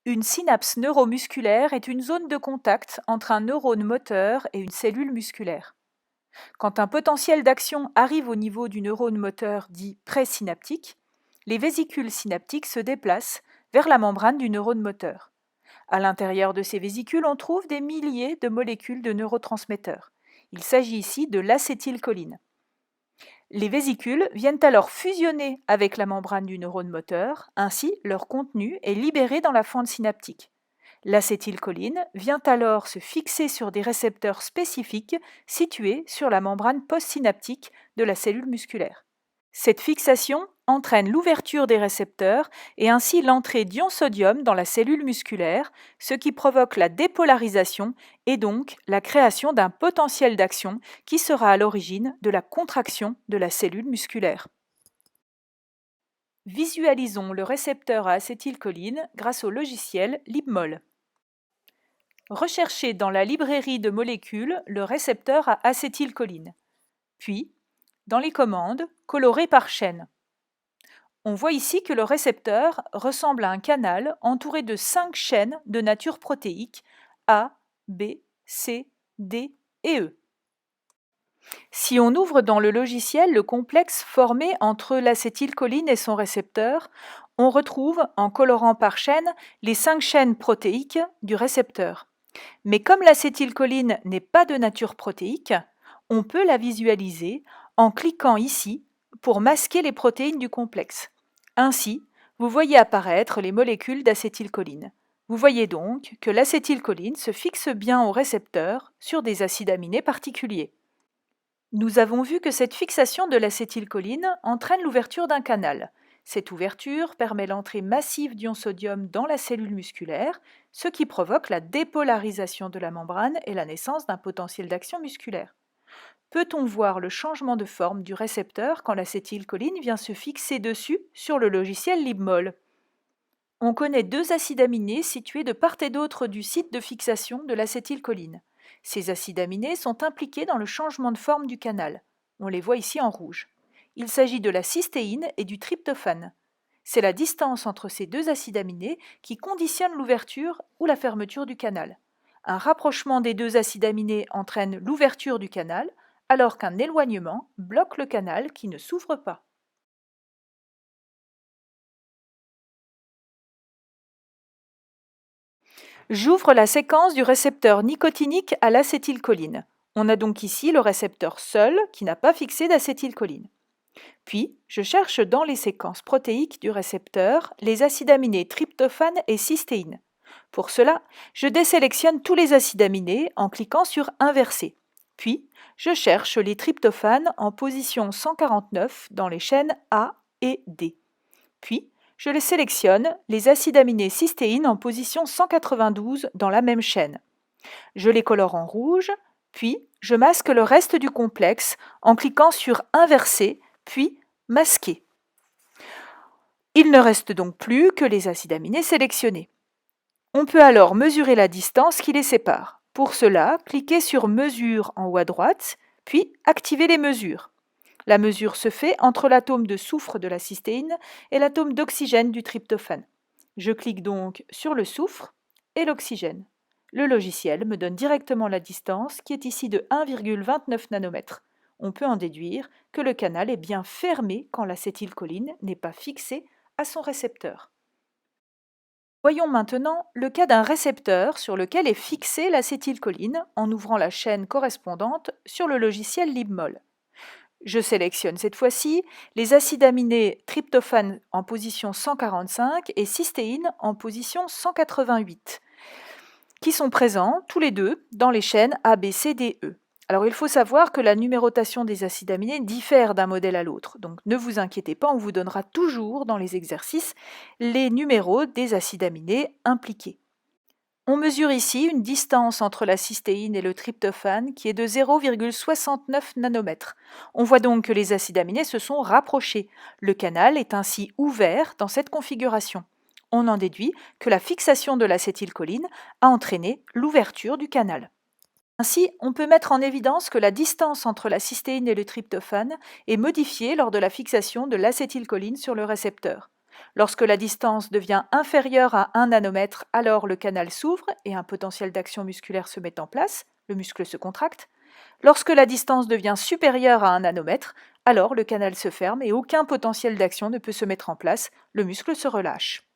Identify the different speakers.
Speaker 1: Une synapse neuromusculaire est une zone de contact entre un neurone moteur et une cellule musculaire. Quand un potentiel d'action arrive au niveau du neurone moteur dit présynaptique, les vésicules synaptiques se déplacent vers la membrane du neurone moteur. À l'intérieur de ces vésicules, on trouve des milliers de molécules de neurotransmetteurs. Il s'agit ici de l'acétylcholine. Les vésicules viennent alors fusionner avec la membrane du neurone moteur, ainsi leur contenu est libéré dans la fente synaptique. L'acétylcholine vient alors se fixer sur des récepteurs spécifiques situés sur la membrane postsynaptique de la cellule musculaire. Cette fixation entraîne l'ouverture des récepteurs et ainsi l'entrée d'ion sodium dans la cellule musculaire, ce qui provoque la dépolarisation et donc la création d'un potentiel d'action qui sera à l'origine de la contraction de la cellule musculaire. Visualisons le récepteur à acétylcholine grâce au logiciel LibMol. Recherchez dans la librairie de molécules le récepteur à acétylcholine. Puis, dans les commandes, colorer par chaîne. On voit ici que le récepteur ressemble à un canal entouré de 5 chaînes de nature protéique A, B, C, D et E. Si on ouvre dans le logiciel le complexe formé entre l'acétylcholine et son récepteur, on retrouve, en colorant par chaîne, les 5 chaînes protéiques du récepteur. Mais comme l'acétylcholine n'est pas de nature protéique, on peut la visualiser en cliquant ici pour masquer les protéines du complexe. Ainsi, vous voyez apparaître les molécules d'acétylcholine. Vous voyez donc que l'acétylcholine se fixe bien au récepteur sur des acides aminés particuliers. Nous avons vu que cette fixation de l'acétylcholine entraîne l'ouverture d'un canal. Cette ouverture permet l'entrée massive d'ion sodium dans la cellule musculaire, ce qui provoque la dépolarisation de la membrane et la naissance d'un potentiel d'action musculaire. Peut-on voir le changement de forme du récepteur quand l'acétylcholine vient se fixer dessus sur le logiciel LibMol? On connaît 2 acides aminés situés de part et d'autre du site de fixation de l'acétylcholine. Ces acides aminés sont impliqués dans le changement de forme du canal. On les voit ici en rouge. Il s'agit de la cystéine et du tryptophane. C'est la distance entre ces 2 acides aminés qui conditionne l'ouverture ou la fermeture du canal. Un rapprochement des 2 acides aminés entraîne l'ouverture du canal, alors qu'un éloignement bloque le canal qui ne s'ouvre pas. J'ouvre la séquence du récepteur nicotinique à l'acétylcholine. On a donc ici le récepteur seul qui n'a pas fixé d'acétylcholine. Puis, je cherche dans les séquences protéiques du récepteur les acides aminés tryptophane et cystéine. Pour cela, je désélectionne tous les acides aminés en cliquant sur Inverser. Puis, je cherche les tryptophanes en position 149 dans les chaînes A et D. Puis, je les sélectionne, les acides aminés cystéine en position 192 dans la même chaîne. Je les colore en rouge, puis je masque le reste du complexe en cliquant sur Inverser, puis Masquer. Il ne reste donc plus que les acides aminés sélectionnés. On peut alors mesurer la distance qui les sépare. Pour cela, cliquez sur Mesure en haut à droite, puis activez les mesures. La mesure se fait entre l'atome de soufre de la cystéine et l'atome d'oxygène du tryptophane. Je clique donc sur le soufre et l'oxygène. Le logiciel me donne directement la distance qui est ici de 1,29 nanomètres. On peut en déduire que le canal est bien fermé quand l'acétylcholine n'est pas fixée à son récepteur. Voyons maintenant le cas d'un récepteur sur lequel est fixée l'acétylcholine en ouvrant la chaîne correspondante sur le logiciel LibMol. Je sélectionne cette fois-ci les acides aminés tryptophane en position 145 et cystéine en position 188, qui sont présents tous les deux dans les chaînes A, B, C, D, E. Alors il faut savoir que la numérotation des acides aminés diffère d'un modèle à l'autre, donc ne vous inquiétez pas, on vous donnera toujours dans les exercices les numéros des acides aminés impliqués. On mesure ici une distance entre la cystéine et le tryptophane qui est de 0,69 nanomètres. On voit donc que les acides aminés se sont rapprochés. Le canal est ainsi ouvert dans cette configuration. On en déduit que la fixation de l'acétylcholine a entraîné l'ouverture du canal. Ainsi, on peut mettre en évidence que la distance entre la cystéine et le tryptophane est modifiée lors de la fixation de l'acétylcholine sur le récepteur. Lorsque la distance devient inférieure à 1 nanomètre, alors le canal s'ouvre et un potentiel d'action musculaire se met en place, le muscle se contracte. Lorsque la distance devient supérieure à 1 nanomètre, alors le canal se ferme et aucun potentiel d'action ne peut se mettre en place, le muscle se relâche.